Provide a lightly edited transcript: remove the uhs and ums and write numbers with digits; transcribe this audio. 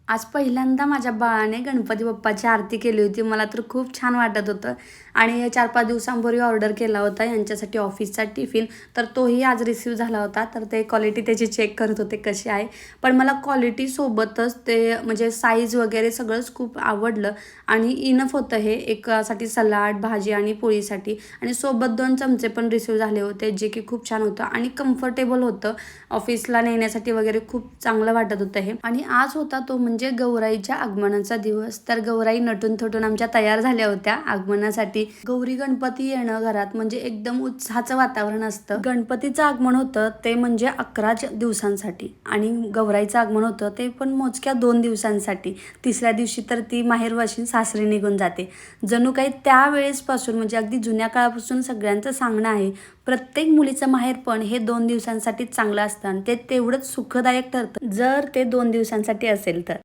आज पहिल्यांदा माझ्या बाळाने गणपती बाप्पाची आरती केली होती. मला तर खूप छान वाटत होतं आणि 4-5 दिवसांपूर्वी ऑर्डर केला होता यांच्यासाठी ऑफिसचा टिफिन. तर तोही आज रिसीव झाला होता. तर ते क्वालिटी त्याची चेक करत होते कशी आहे. पण मला क्वालिटीसोबतच ते म्हणजे साईज वगैरे सगळंच खूप आवडलं आणि इनफ होतं हे एकासाठी सलाड, भाजी आणि पोळीसाठी. आणि सोबत 2 चमचे पण रिसीव झाले होते, जे की खूप छान होतं आणि कम्फर्टेबल होतं. ऑफिसला नेण्यासाठी वगैरे खूप चांगलं वाटत होतं हे. आणि आज होता तो म्हणजे गौराईच्या आगमनाचा दिवस. तर गौराई नटून थटून आमच्या तयार झाल्या होत्या आगमनासाठी. गौरी गणपती येणं घरात म्हणजे एकदम उत्साहाचं वातावरण असतं. गणपतीचं आगमन होतं ते म्हणजे 11 दिवसांसाठी आणि गौराईचं आगमन होतं ते पण मोजक्या 2 दिवसांसाठी. तिसऱ्या दिवशी तर ती माहेरवाशीन सासरी निघून जाते. जणू काही त्यावेळेसपासून म्हणजे अगदी जुन्या काळापासून सगळ्यांचं सांगणं आहे, प्रत्येक मुलीचं माहेरपण हे 2 दिवसांसाठी चांगलं असतं आणि ते तेवढंच सुखदायक ठरतं जर ते 2 दिवसांसाठी असेल तर.